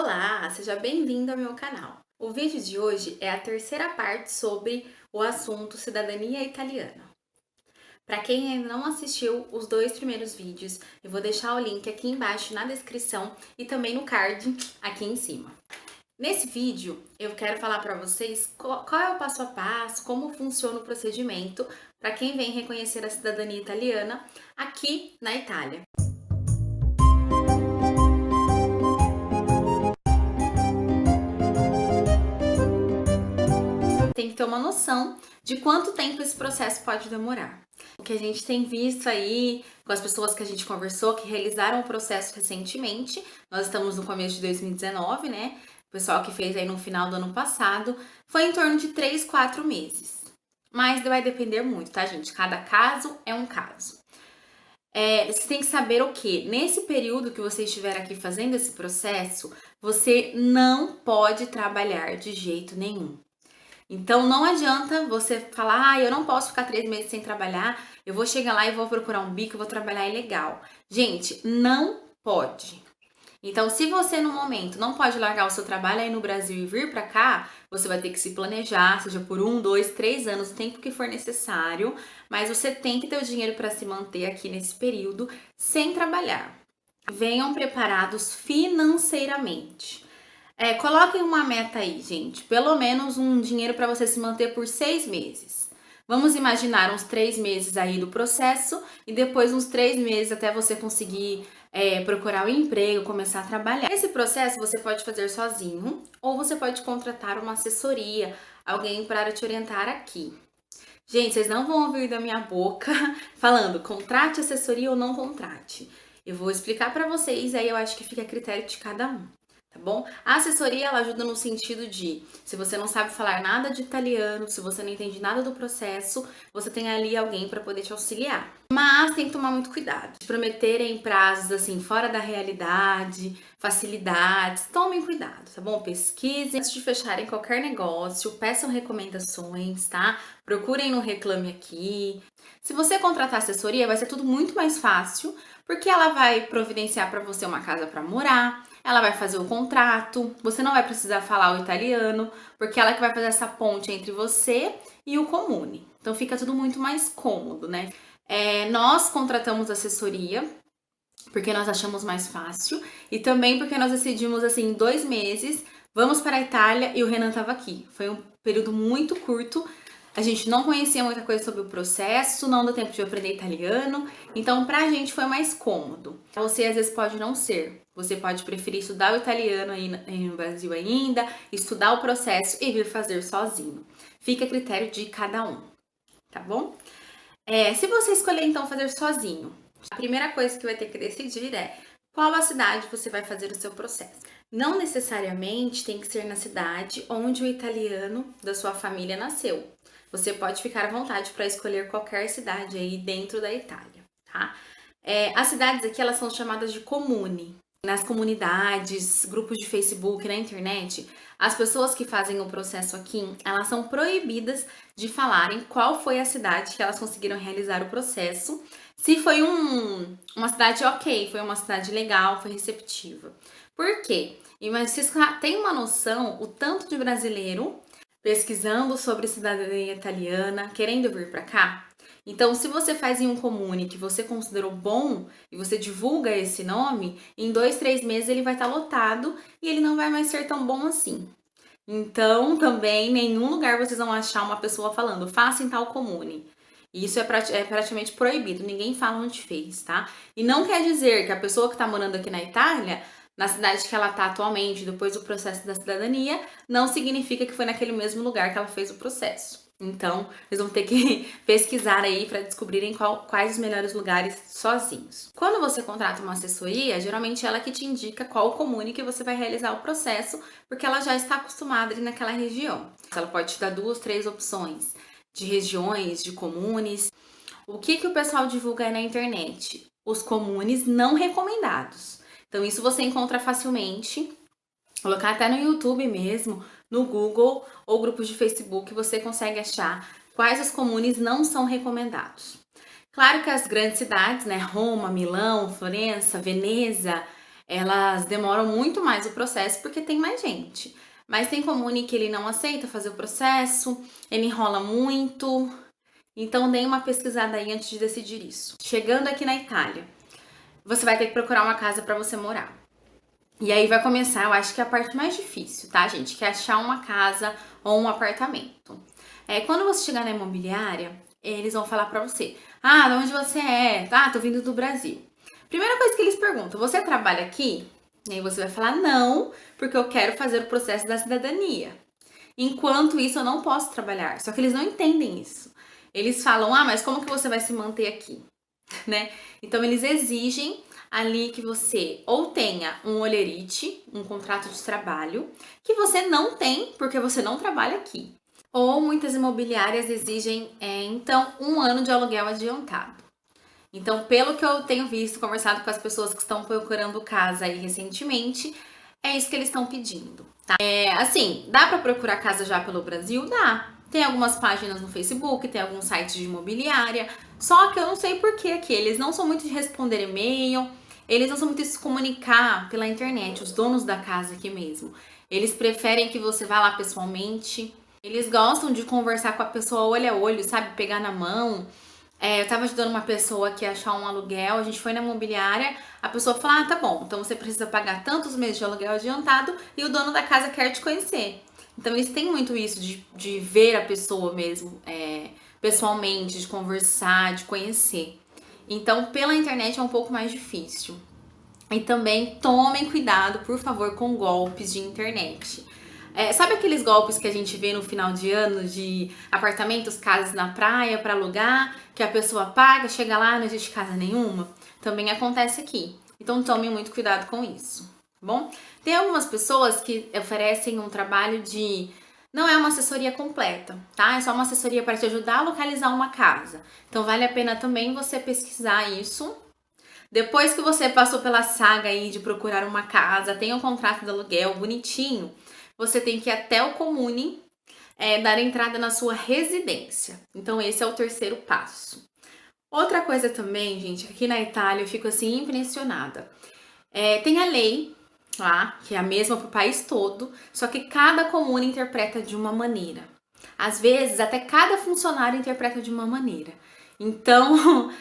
Olá, seja bem-vindo ao meu canal. O vídeo de hoje é a terceira parte sobre o assunto cidadania italiana. Para quem ainda não assistiu os dois primeiros vídeos, eu vou deixar o link aqui embaixo na descrição e também no card aqui em cima. Nesse vídeo, eu quero falar para vocês qual é o passo a passo, como funciona o procedimento para quem vem reconhecer a cidadania italiana aqui na Itália. Tem que ter uma noção de quanto tempo esse processo pode demorar. O que a gente tem visto aí com as pessoas que a gente conversou, que realizaram o processo recentemente, nós estamos no começo de 2019, né? O pessoal que fez aí no final do ano passado, foi em torno de 3, 4 meses. Mas vai depender muito, tá, gente? Cada caso é um caso. Você tem que saber o que? Nesse período que você estiver aqui fazendo esse processo, você não pode trabalhar de jeito nenhum. Então não adianta você falar, eu não posso ficar 3 meses sem trabalhar, eu vou chegar lá e vou procurar um bico, eu vou trabalhar ilegal. Gente, não pode. Então, se você no momento não pode largar o seu trabalho aí no Brasil e vir para cá, você vai ter que se planejar, seja por 1, 2, 3 anos, o tempo que for necessário, mas você tem que ter o dinheiro para se manter aqui nesse período sem trabalhar. Venham preparados financeiramente. Coloquem uma meta aí, gente. Pelo menos um dinheiro para você se manter por 6 meses. Vamos imaginar uns 3 meses aí do processo e depois uns 3 meses até você conseguir procurar um emprego, começar a trabalhar. Esse processo você pode fazer sozinho ou você pode contratar uma assessoria, alguém para te orientar aqui. Gente, vocês não vão ouvir da minha boca falando contrate assessoria ou não contrate. Eu vou explicar para vocês, aí eu acho que fica a critério de cada um. Tá bom? A assessoria ela ajuda no sentido de, se você não sabe falar nada de italiano, se você não entende nada do processo, você tem ali alguém para poder te auxiliar. Mas tem que tomar muito cuidado. De prometerem prazos assim fora da realidade, facilidades, tomem cuidado, tá bom? Pesquisem antes de fecharem qualquer negócio, peçam recomendações, tá? Procurem no Reclame Aqui. Se você contratar assessoria, vai ser tudo muito mais fácil, porque ela vai providenciar para você uma casa para morar, ela vai fazer o contrato, você não vai precisar falar o italiano, porque ela que vai fazer essa ponte entre você e o comune. Então fica tudo muito mais cômodo, né? Nós contratamos assessoria porque nós achamos mais fácil e também porque nós decidimos assim, em 2 meses, vamos para a Itália e o Renan estava aqui. Foi um período muito curto. A gente não conhecia muita coisa sobre o processo, não deu tempo de aprender italiano, então pra gente foi mais cômodo. Você às vezes pode não ser, você pode preferir estudar o italiano aí no Brasil ainda, estudar o processo e vir fazer sozinho. Fica a critério de cada um, tá bom? Se você escolher então fazer sozinho, a primeira coisa que vai ter que decidir é qual a cidade você vai fazer o seu processo. Não necessariamente tem que ser na cidade onde o italiano da sua família nasceu. Você pode ficar à vontade para escolher qualquer cidade aí dentro da Itália, tá? As cidades aqui, elas são chamadas de comune. Nas comunidades, grupos de Facebook, na internet, as pessoas que fazem o processo aqui, elas são proibidas de falarem qual foi a cidade que elas conseguiram realizar o processo. Se foi uma cidade ok, foi uma cidade legal, foi receptiva. Por quê? Mas vocês têm uma noção o tanto de brasileiro pesquisando sobre cidadania italiana, querendo vir para cá? Então, se você faz em um comune que você considerou bom e você divulga esse nome, em 2, 3 meses ele vai estar lotado e ele não vai mais ser tão bom assim. Então, também, em nenhum lugar vocês vão achar uma pessoa falando, faça em tal comune. Isso é praticamente proibido, ninguém fala onde fez, tá? E não quer dizer que a pessoa que está morando aqui na Itália, na cidade que ela está atualmente, depois do processo da cidadania, não significa que foi naquele mesmo lugar que ela fez o processo. Então, eles vão ter que pesquisar aí para descobrirem quais os melhores lugares sozinhos. Quando você contrata uma assessoria, geralmente ela que te indica qual comune que você vai realizar o processo, porque ela já está acostumada ali naquela região. Ela pode te dar 2, 3 opções de regiões, de comunes. O que o pessoal divulga aí na internet? Os comunes não recomendados. Então, isso você encontra facilmente. Colocar até no YouTube mesmo, no Google ou grupos de Facebook, você consegue achar quais os comunes não são recomendados. Claro que as grandes cidades, né, Roma, Milão, Florença, Veneza, elas demoram muito mais o processo porque tem mais gente. Mas tem comune que ele não aceita fazer o processo, ele enrola muito. Então dê uma pesquisada aí antes de decidir isso. Chegando aqui na Itália, você vai ter que procurar uma casa para você morar. E aí vai começar, eu acho que é a parte mais difícil, tá, gente? Que é achar uma casa ou um apartamento. Quando você chegar na imobiliária, eles vão falar pra você: ah, de onde você é? Tá, tô vindo do Brasil. Primeira coisa que eles perguntam: você trabalha aqui? E aí você vai falar: não, porque eu quero fazer o processo da cidadania. Enquanto isso, eu não posso trabalhar. Só que eles não entendem isso. Eles falam: ah, mas como que você vai se manter aqui? Né? Então, eles exigem ali que você ou tenha um holerite, um contrato de trabalho, que você não tem porque você não trabalha aqui. Ou muitas imobiliárias exigem, então, 1 ano de aluguel adiantado. Então, pelo que eu tenho visto, conversado com as pessoas que estão procurando casa aí recentemente, é isso que eles estão pedindo, tá? Assim, dá para procurar casa já pelo Brasil? Dá. Tem algumas páginas no Facebook, tem alguns sites de imobiliária, só que eu não sei por que aqui. Eles não são muito de responder e-mail, eles não são muito de se comunicar pela internet, os donos da casa aqui mesmo. Eles preferem que você vá lá pessoalmente. Eles gostam de conversar com a pessoa olho a olho, sabe? Pegar na mão. Eu tava ajudando uma pessoa aqui a achar um aluguel, a gente foi na imobiliária, a pessoa falou: ah, tá bom, então você precisa pagar tantos meses de aluguel adiantado e o dono da casa quer te conhecer. Então eles têm muito isso de ver a pessoa mesmo, pessoalmente, de conversar, de conhecer. Então pela internet é um pouco mais difícil. E também tomem cuidado, por favor, com golpes de internet. Sabe aqueles golpes que a gente vê no final de ano de apartamentos, casas na praia para alugar, que a pessoa paga, chega lá, não existe casa nenhuma? Também acontece aqui. Então tome muito cuidado com isso, tá bom? Tem algumas pessoas que oferecem um trabalho de... Não é uma assessoria completa, tá? É só uma assessoria para te ajudar a localizar uma casa. Então vale a pena também você pesquisar isso. Depois que você passou pela saga aí de procurar uma casa, tem um contrato de aluguel bonitinho, você tem que ir até o comune dar entrada na sua residência. Então esse é o terceiro passo. Outra coisa também, gente, aqui na Itália eu fico assim impressionada. Tem a lei lá, que é a mesma para o país todo, só que cada comune interpreta de uma maneira. Às vezes até cada funcionário interpreta de uma maneira. Então,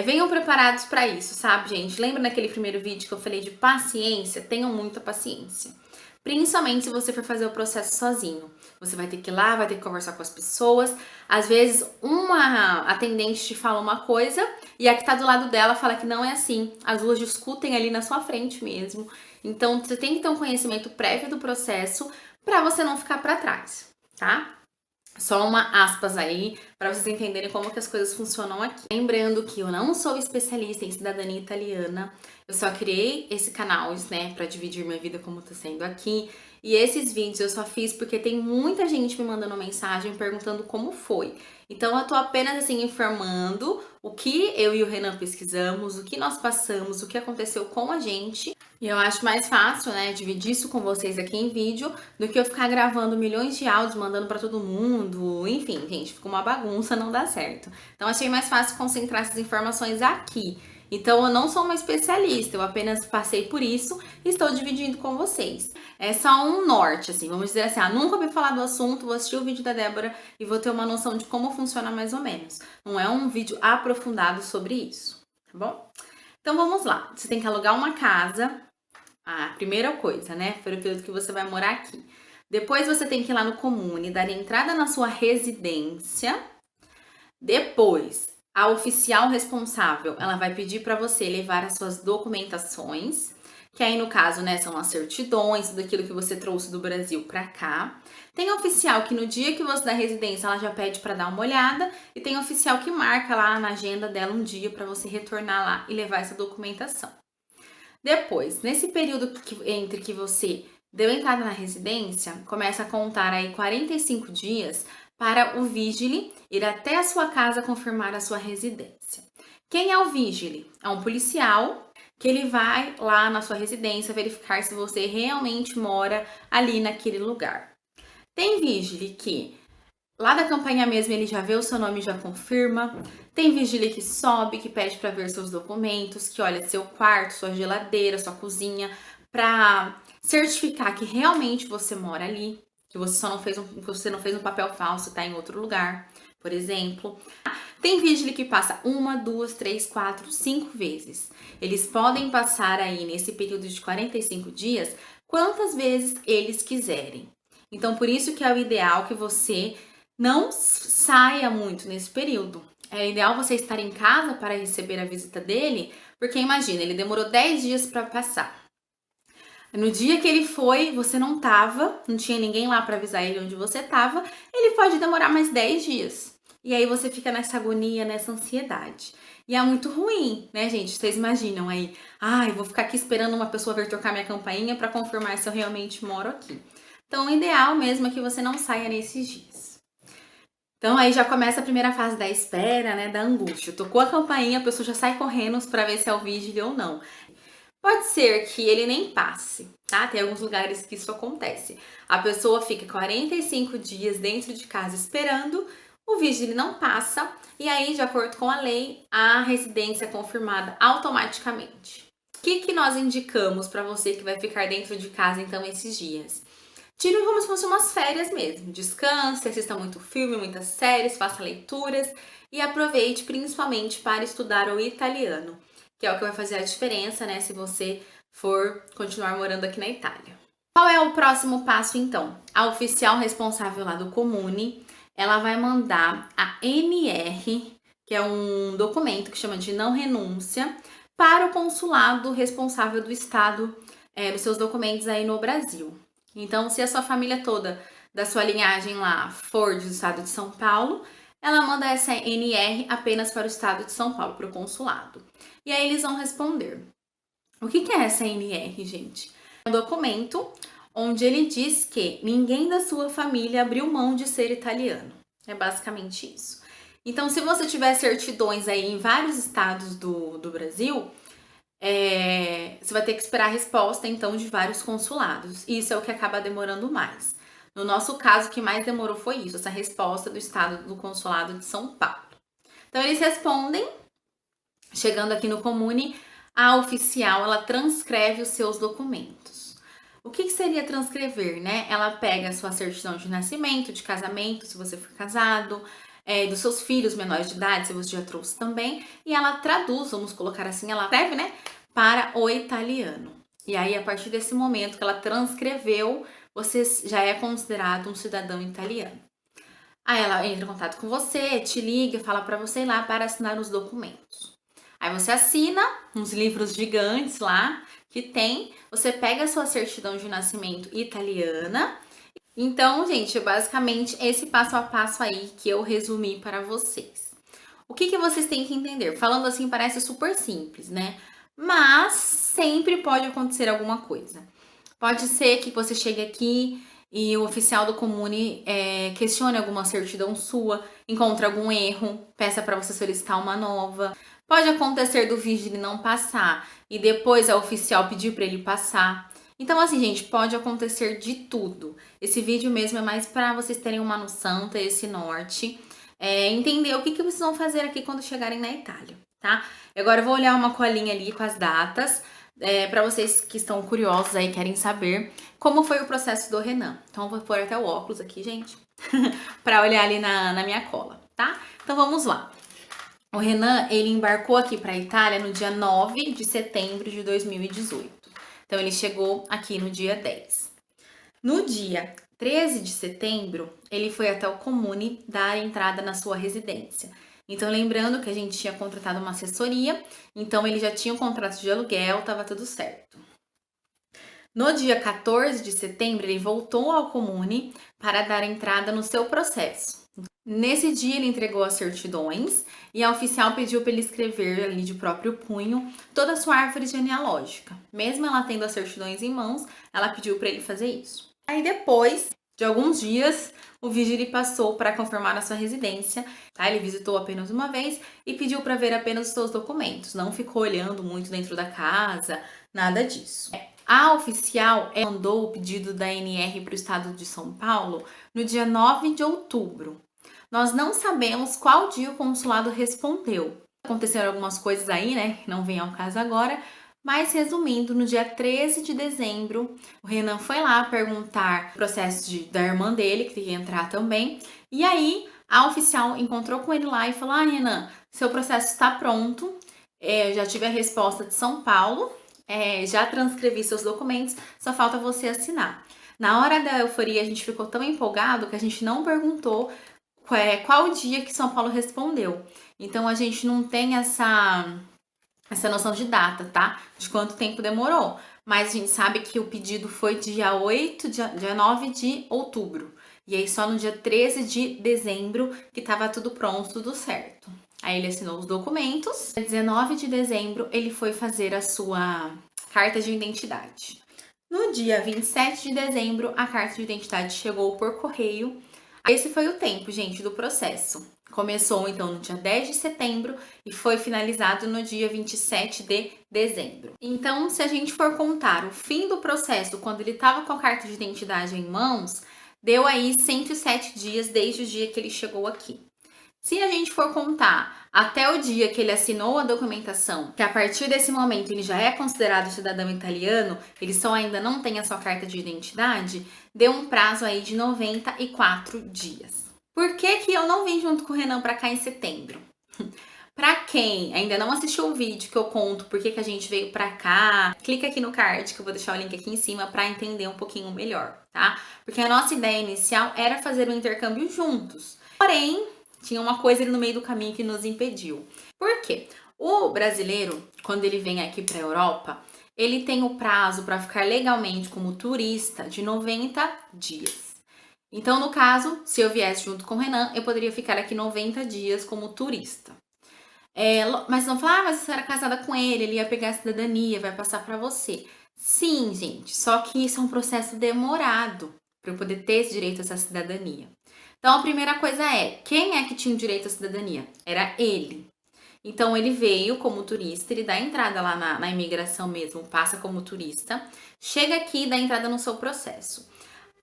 venham preparados para isso, sabe, gente? Lembra naquele primeiro vídeo que eu falei de paciência? Tenham muita paciência. Principalmente se você for fazer o processo sozinho. Você vai ter que ir lá, vai ter que conversar com as pessoas. Às vezes, uma atendente te fala uma coisa e a que tá do lado dela fala que não é assim. As duas discutem ali na sua frente mesmo. Então, você tem que ter um conhecimento prévio do processo para você não ficar para trás, tá? Só uma aspas aí, para vocês entenderem como que as coisas funcionam aqui. Lembrando que eu não sou especialista em cidadania italiana, eu só criei esse canal, né, para dividir minha vida como tá sendo aqui. E esses vídeos eu só fiz porque tem muita gente me mandando mensagem perguntando como foi. Então eu tô apenas assim informando o que eu e o Renan pesquisamos, o que nós passamos, o que aconteceu com a gente. E eu acho mais fácil, né, dividir isso com vocês aqui em vídeo do que eu ficar gravando milhões de áudios, mandando pra todo mundo. Enfim, gente, fica uma bagunça, não dá certo. Então achei mais fácil concentrar essas informações aqui. Então eu não sou uma especialista, eu apenas passei por isso e estou dividindo com vocês. É só um norte, assim, vamos dizer assim, nunca ouvi falar do assunto, vou assistir o vídeo da Débora e vou ter uma noção de como funciona mais ou menos. Não é um vídeo aprofundado sobre isso, tá bom? Então vamos lá, você tem que alugar uma casa, a primeira coisa, né, pelo período que você vai morar aqui. Depois você tem que ir lá no comune, dar entrada na sua residência. Depois, a oficial responsável, ela vai pedir para você levar as suas documentações, que aí no caso, né, são as certidões, tudo aquilo que você trouxe do Brasil para cá. Tem oficial que no dia que você dá residência, ela já pede para dar uma olhada, e tem oficial que marca lá na agenda dela um dia para você retornar lá e levar essa documentação. Depois, nesse período entre que você deu entrada na residência, começa a contar aí 45 dias para o vigile ir até a sua casa confirmar a sua residência. Quem é o vigile? É um policial que ele vai lá na sua residência verificar se você realmente mora ali naquele lugar. Tem vigile que lá da campanha mesmo ele já vê o seu nome e já confirma. Tem vigília que sobe, que pede para ver seus documentos, que olha seu quarto, sua geladeira, sua cozinha, para certificar que realmente você mora ali, que você não fez um papel falso, tá em outro lugar, por exemplo. Tem vigília que passa 1, 2, 3, 4, 5 vezes. Eles podem passar aí nesse período de 45 dias quantas vezes eles quiserem. Então, por isso que é o ideal que você não saia muito nesse período. É ideal você estar em casa para receber a visita dele, porque imagina, ele demorou 10 dias para passar. No dia que ele foi, você não tava, não tinha ninguém lá para avisar ele onde você tava, ele pode demorar mais 10 dias. E aí você fica nessa agonia, nessa ansiedade. E é muito ruim, né, gente? Vocês imaginam aí, eu vou ficar aqui esperando uma pessoa vir tocar minha campainha para confirmar se eu realmente moro aqui. Então, o ideal mesmo é que você não saia nesses dias. Então, aí já começa a primeira fase da espera, né, da angústia. Tocou a campainha, a pessoa já sai correndo para ver se é o vigília ou não. Pode ser que ele nem passe, tá? Tem alguns lugares que isso acontece. A pessoa fica 45 dias dentro de casa esperando, o vigília não passa, e aí, de acordo com a lei, a residência é confirmada automaticamente. O que nós indicamos para você que vai ficar dentro de casa, então, esses dias? Tire como se fossem umas férias mesmo. Descanse, assista muito filme, muitas séries, faça leituras e aproveite principalmente para estudar o italiano, que é o que vai fazer a diferença, né, se você for continuar morando aqui na Itália. Qual é o próximo passo, então? A oficial responsável lá do Comune, ela vai mandar a NR, que é um documento que chama de não renúncia, para o consulado responsável do estado, dos seus documentos aí no Brasil. Então, se a sua família toda da sua linhagem lá for do estado de São Paulo, ela manda essa NR apenas para o estado de São Paulo, para o consulado. E aí eles vão responder. O que é essa NR, gente? É um documento onde ele diz que ninguém da sua família abriu mão de ser italiano. É basicamente isso. Então, se você tiver certidões aí em vários estados do Brasil, você vai ter que esperar a resposta, então, de vários consulados. Isso é o que acaba demorando mais. No nosso caso, o que mais demorou foi isso, essa resposta do estado do consulado de São Paulo. Então, eles respondem. Chegando aqui no Comune, a oficial, ela transcreve os seus documentos. O que seria transcrever, né? Ela pega a sua certidão de nascimento, de casamento, se você for casado, dos seus filhos menores de idade, se você já trouxe também, e ela traduz, vamos colocar assim, ela escreve, né, para o italiano. E aí, a partir desse momento que ela transcreveu, você já é considerado um cidadão italiano. Aí ela entra em contato com você, te liga, fala para você ir lá para assinar os documentos. Aí você assina uns livros gigantes lá que tem, você pega a sua certidão de nascimento italiana. Então, gente, basicamente esse passo a passo aí que eu resumi para vocês. O que vocês têm que entender? Falando assim parece super simples, né? Mas sempre pode acontecer alguma coisa. Pode ser que você chegue aqui e o oficial do Comune questione alguma certidão sua, encontre algum erro, peça para você solicitar uma nova. Pode acontecer do vigília não passar e depois a oficial pedir para ele passar. Então, assim, gente, pode acontecer de tudo. Esse vídeo mesmo é mais para vocês terem uma noção, ter esse norte, entender o que vocês vão fazer aqui quando chegarem na Itália, tá? Agora eu vou olhar uma colinha ali com as datas, para vocês que estão curiosos aí, querem saber como foi o processo do Renan. Então, eu vou pôr até o óculos aqui, gente, para olhar ali na minha cola, tá? Então, vamos lá. O Renan, ele embarcou aqui para a Itália no dia 9 de setembro de 2018. Então, ele chegou aqui no dia 10. No dia 13 de setembro, ele foi até o Comune dar entrada na sua residência. Então, lembrando que a gente tinha contratado uma assessoria, então ele já tinha um contrato de aluguel, estava tudo certo. No dia 14 de setembro, ele voltou ao Comune para dar entrada no seu processo. Nesse dia, ele entregou as certidões e a oficial pediu para ele escrever ali de próprio punho toda a sua árvore genealógica. Mesmo ela tendo as certidões em mãos, ela pediu para ele fazer isso. Aí depois de alguns dias, o vigília passou para confirmar a sua residência, tá? Ele visitou apenas uma vez e pediu para ver apenas os seus documentos. Não ficou olhando muito dentro da casa, nada disso. A oficial mandou o pedido da NR para o estado de São Paulo no dia 9 de outubro. Nós não sabemos qual dia o consulado respondeu. Aconteceram algumas coisas aí, né? Que não vem ao caso agora. Mas resumindo, no dia 13 de dezembro, o Renan foi lá perguntar o processo da irmã dele, que ia entrar também. E aí, a oficial encontrou com ele lá e falou: Ah, Renan, seu processo está pronto. Já tive a resposta de São Paulo, já transcrevi seus documentos, só falta você assinar. Na hora da euforia, a gente ficou tão empolgado que a gente não perguntou qual o dia que São Paulo respondeu. Então, a gente não tem essa noção de data, tá? De quanto tempo demorou. Mas a gente sabe que o pedido foi dia 9 de outubro. E aí só no dia 13 de dezembro que tava tudo pronto, tudo certo. Aí ele assinou os documentos. Dia 19 de dezembro ele foi fazer a sua carta de identidade. No dia 27 de dezembro, a carta de identidade chegou por correio. Esse foi o tempo, gente, do processo. Começou então no dia 10 de setembro e foi finalizado no dia 27 de dezembro. Então, se a gente for contar o fim do processo, quando ele estava com a carta de identidade em mãos, deu aí 107 dias desde o dia que ele chegou aqui. Se a gente for contar até o dia que ele assinou a documentação, que a partir desse momento ele já é considerado cidadão italiano, ele só ainda não tem a sua carta de identidade, deu um prazo aí de 94 dias. Por que que eu não vim junto com o Renan para cá em setembro? Para quem ainda não assistiu o vídeo que eu conto por que a gente veio para cá, clica aqui no card que eu vou deixar o link aqui em cima para entender um pouquinho melhor, tá? Porque a nossa ideia inicial era fazer o intercâmbio juntos. Porém, tinha uma coisa ali no meio do caminho que nos impediu. Por quê? O brasileiro, quando ele vem aqui para a Europa, ele tem o prazo para ficar legalmente como turista de 90 dias. Então, no caso, se eu viesse junto com o Renan, eu poderia ficar aqui 90 dias como turista. Mas não falar, mas você era casada com ele ia pegar a cidadania, vai passar para você. Sim, gente, só que isso é um processo demorado para eu poder ter esse direito a essa cidadania. Então, a primeira coisa é, quem é que tinha o direito à cidadania? Era ele. Então, ele veio como turista, ele dá entrada lá na imigração mesmo, passa como turista, chega aqui e dá entrada no seu processo.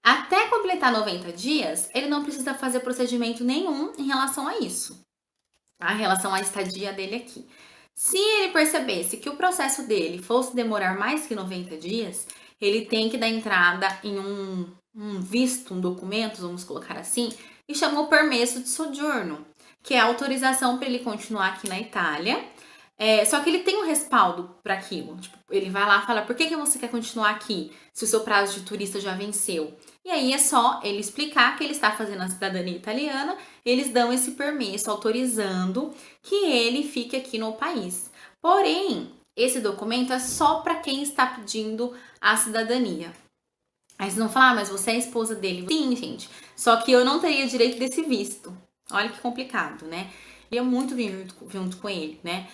Até completar 90 dias, ele não precisa fazer procedimento nenhum em relação a isso, em relação à estadia dele aqui. Se ele percebesse que o processo dele fosse demorar mais que 90 dias, ele tem que dar entrada em um visto, um documento, vamos colocar assim, e chama o permesso de soggiorno, que é a autorização para ele continuar aqui na Itália. Só que ele tem um respaldo para aquilo. Tipo, ele vai lá e fala, por que você quer continuar aqui se o seu prazo de turista já venceu? E aí é só ele explicar que ele está fazendo a cidadania italiana, eles dão esse permesso autorizando que ele fique aqui no país. Porém, esse documento é só para quem está pedindo a cidadania. Aí vocês vão falar, mas você é a esposa dele. Sim, gente. Só que eu não teria direito desse visto. Olha que complicado, né? Eu ia muito vir junto com ele, né?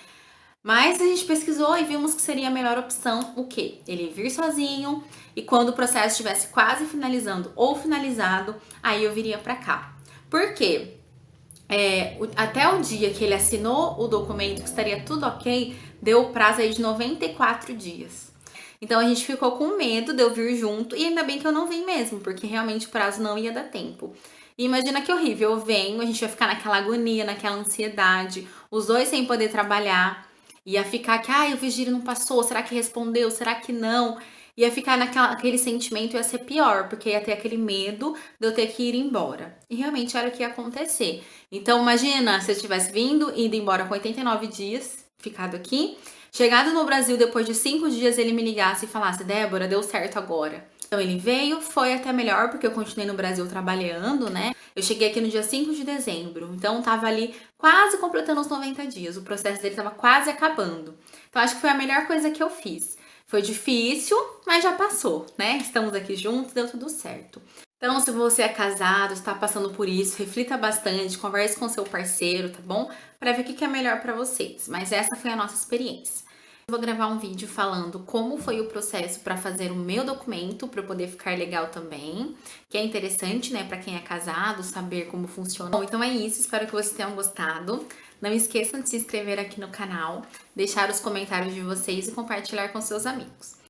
Mas a gente pesquisou e vimos que seria a melhor opção o quê? Ele vir sozinho e quando o processo estivesse quase finalizando ou finalizado, aí eu viria para cá. Por quê? Até o dia que ele assinou o documento que estaria tudo ok, deu o prazo aí de 94 dias. Então a gente ficou com medo de eu vir junto e ainda bem que eu não vim mesmo, porque realmente o prazo não ia dar tempo. E imagina que horrível, eu venho, a gente vai ficar naquela agonia, naquela ansiedade, os dois sem poder trabalhar, ia ficar que, o vigílio não passou, será que respondeu, será que não? Ia ficar naquele sentimento, ia ser pior, porque ia ter aquele medo de eu ter que ir embora. E realmente era o que ia acontecer. Então imagina se eu tivesse vindo, indo embora com 89 dias, ficado aqui, chegado no Brasil depois de 5 dias ele me ligasse e falasse, Débora, deu certo agora. Então ele veio, foi até melhor, porque eu continuei no Brasil trabalhando, né? Eu cheguei aqui no dia 5 de dezembro, então tava ali quase completando os 90 dias. O processo dele tava quase acabando. Então acho que foi a melhor coisa que eu fiz. Foi difícil, mas já passou, né? Estamos aqui juntos, deu tudo certo. Então, se você é casado, está passando por isso, reflita bastante, converse com seu parceiro, tá bom? Para ver o que é melhor para vocês. Mas essa foi a nossa experiência. Eu vou gravar um vídeo falando como foi o processo para fazer o meu documento, para poder ficar legal também, que é interessante, né, para quem é casado, saber como funciona. Bom, então é isso, espero que vocês tenham gostado. Não esqueçam de se inscrever aqui no canal, deixar os comentários de vocês e compartilhar com seus amigos.